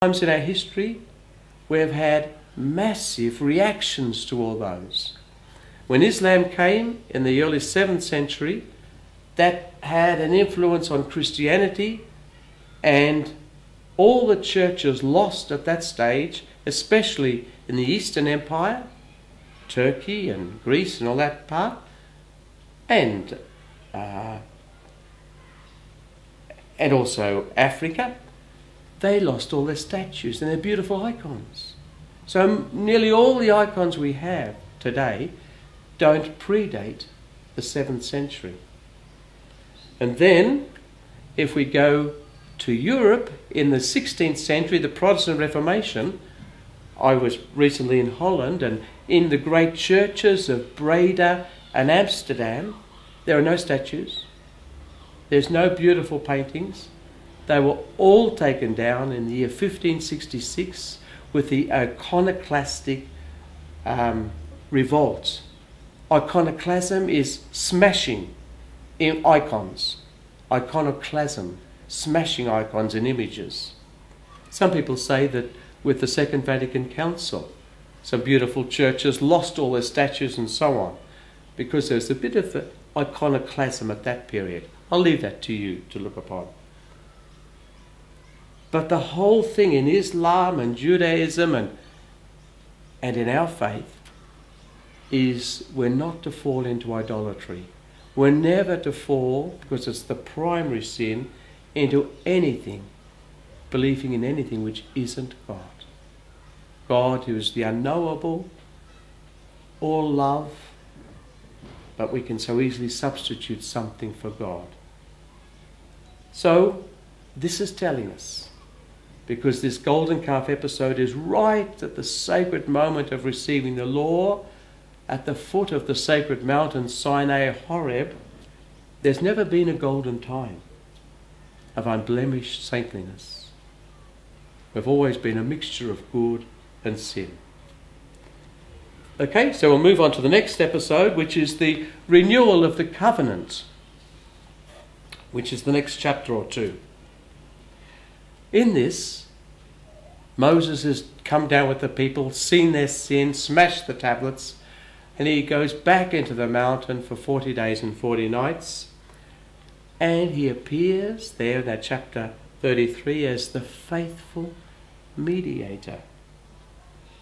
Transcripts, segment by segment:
Times in our history we have had massive reactions to all those. When Islam came in the early 7th century, that had an influence on Christianity, and all the churches lost at that stage, especially in the Eastern Empire, Turkey and Greece and all that part, and also Africa, they lost all their statues and their beautiful icons. So nearly all the icons we have today don't predate the 7th century. And then, if we go to Europe in the 16th century, the Protestant Reformation, I was recently in Holland, and in the great churches of Breda and Amsterdam, there are no statues. There's no beautiful paintings. They were all taken down in the year 1566 with the iconoclastic revolt. Iconoclasm is smashing in icons. Iconoclasm, smashing icons and images. Some people say that with the Second Vatican Council, some beautiful churches lost all their statues and so on, because there's a bit of iconoclasm at that period. I'll leave that to you to look upon. But the whole thing in Islam and Judaism and in our faith is we're not to fall into idolatry. We're never to fall, because it's the primary sin, into anything, believing in anything which isn't God. God, who is the unknowable, all love, but we can so easily substitute something for God. So, this is telling us, because this golden calf episode is right at the sacred moment of receiving the law, at the foot of the sacred mountain Sinai Horeb, there's never been a golden time of unblemished saintliness. We've always been a mixture of good and sin. Okay, so we'll move on to the next episode, which is the renewal of the covenant, which is the next chapter or two. In this, Moses has come down with the people, seen their sin, smashed the tablets, and he goes back into the mountain for 40 days and 40 nights. And he appears there in that chapter 33 as the faithful mediator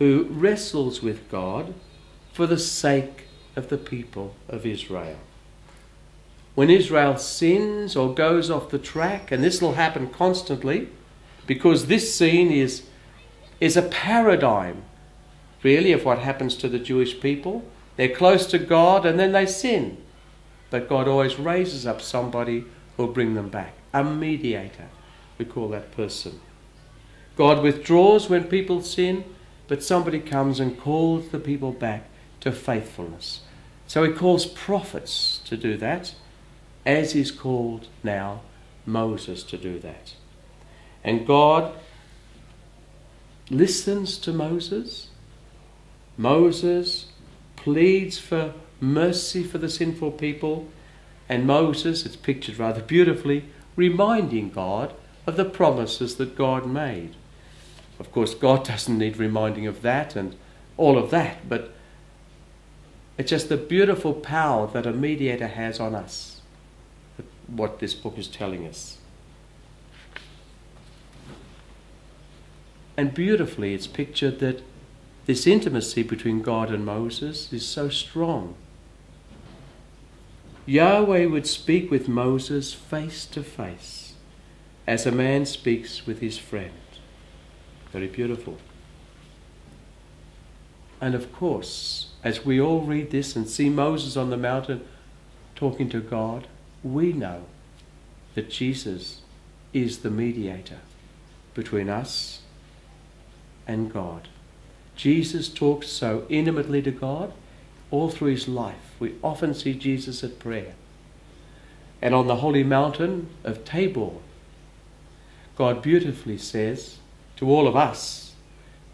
who wrestles with God for the sake of the people of Israel. When Israel sins or goes off the track, and this will happen constantly, because this scene is a paradigm, really, of what happens to the Jewish people. They're close to God and then they sin. But God always raises up somebody who will bring them back. A mediator, we call that person. God withdraws when people sin, but somebody comes and calls the people back to faithfulness. So he calls prophets to do that, as he's called now Moses to do that. And God listens to Moses. Moses pleads for mercy for the sinful people, and Moses, it's pictured rather beautifully, reminding God of the promises that God made. Of course, God doesn't need reminding of that and all of that, but it's just the beautiful power that a mediator has on us, what this book is telling us. And beautifully it's pictured that this intimacy between God and Moses is so strong. Yahweh would speak with Moses face to face, as a man speaks with his friend. Very beautiful. And of course, as we all read this and see Moses on the mountain talking to God, we know that Jesus is the mediator between us and God. Jesus talks so intimately to God all through his life. We often see Jesus at prayer. And on the holy mountain of Tabor, God beautifully says to all of us,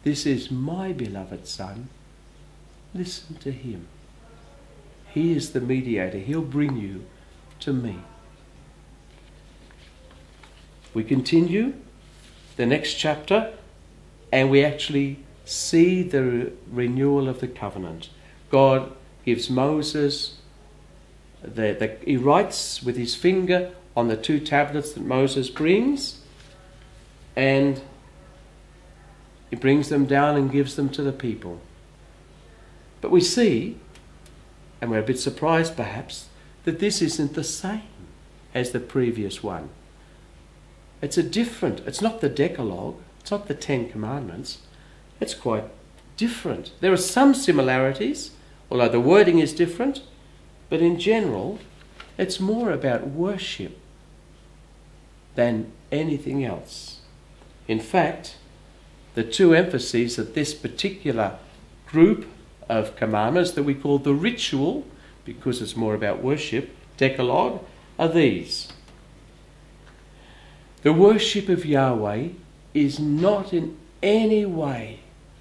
"This is my beloved Son. Listen to him. He is the mediator. He'll bring you to me." We continue the next chapter and we actually see the renewal of the covenant. God gives Moses, he writes with his finger on the 2 tablets that Moses brings, and he brings them down and gives them to the people. But we see, and we're a bit surprised perhaps, that this isn't the same as the previous one. It's not the Decalogue, it's not the 10 Commandments, it's quite different. There are some similarities, although the wording is different, but in general, it's more about worship than anything else. In fact, the 2 emphases of this particular group of commandments that we call the ritual, because it's more about worship, Decalogue, are these. The worship of Yahweh is not in any way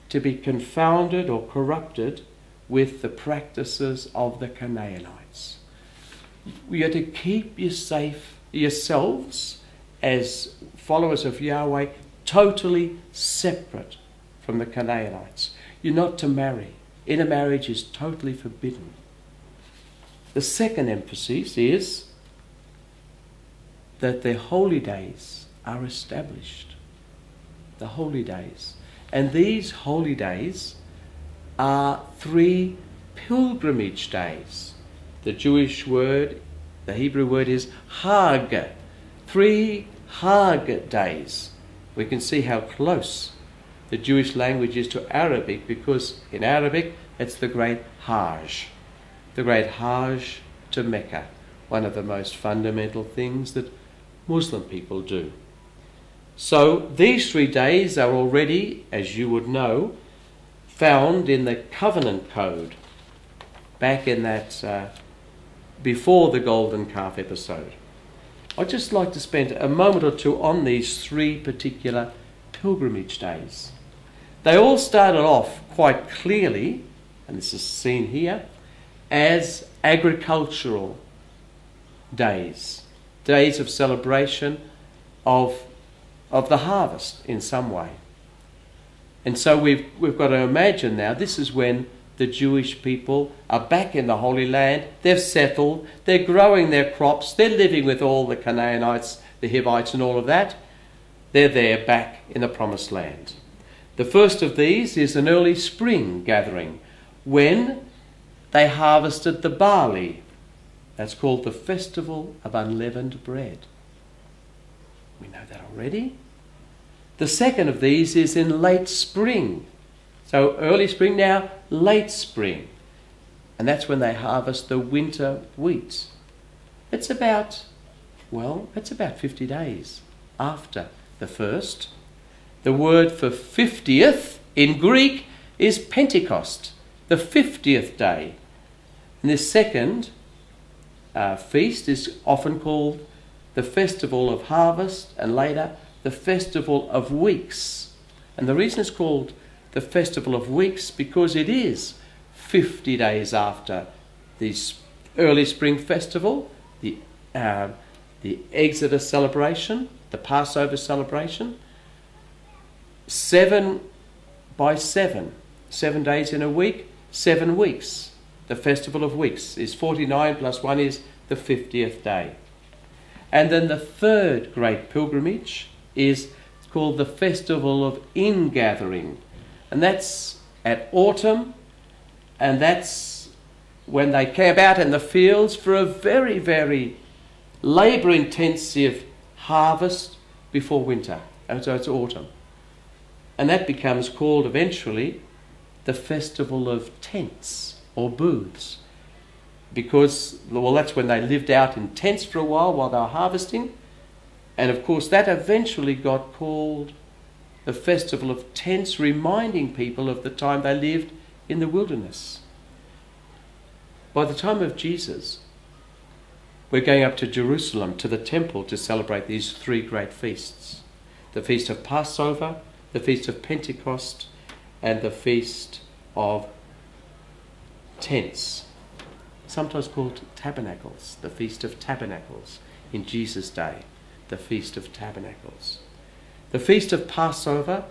to be confounded or corrupted with the practices of the Canaanites. We are to keep yourselves as followers of Yahweh totally separate from the Canaanites. You're not to marry. Intermarriage is totally forbidden. The second emphasis is that the holy days are established. The holy days. And these holy days are 3 pilgrimage days. The Jewish word, the Hebrew word is Hag. 3 Hag days. We can see how close the Jewish language is to Arabic, because in Arabic it's the great Hajj. The great Hajj to Mecca. One of the most fundamental things that Muslim people do. So these 3 days are already, as you would know, found in the covenant code, back in that before the golden calf episode. I'd just like to spend a moment or two on these 3 particular pilgrimage days. They all started off quite clearly, and this is seen here, as agricultural days, days of celebration of the harvest in some way. And so we've got to imagine now, this is when the Jewish people are back in the Holy Land, they've settled, they're growing their crops, they're living with all the Canaanites, the Hivites and all of that. They're there back in the Promised Land. The first of these is an early spring gathering, when they harvested the barley. That's called the Festival of Unleavened Bread. We know that already. The second of these is in late spring. So early spring now, late spring. And that's when they harvest the winter wheat. It's about 50 days after the first. The word for 50th in Greek is Pentecost, the 50th day. And this second feast is often called the Festival of Harvest, and later the Festival of Weeks. And the reason it's called the Festival of Weeks, because it is 50 days after the early spring festival, the Exodus celebration, the Passover celebration. 7 by 7, 7 days in a week, 7 weeks. The Festival of Weeks is 49 plus 1 is the 50th day. And then the third great pilgrimage is called the Festival of Ingathering. And that's at autumn, and that's when they camp out in the fields for a very, very labour-intensive harvest before winter. And so it's autumn. And that becomes called eventually the Festival of Tents or Booths. Because, well, that's when they lived out in tents for a while they were harvesting. And of course that eventually got called the Festival of Tents, reminding people of the time they lived in the wilderness. By the time of Jesus, we're going up to Jerusalem, to the temple, to celebrate these 3 great feasts. The Feast of Passover, the Feast of Pentecost, and the Feast of Tents, sometimes called Tabernacles, the Feast of Tabernacles in Jesus' day, the Feast of Tabernacles. The Feast of Passover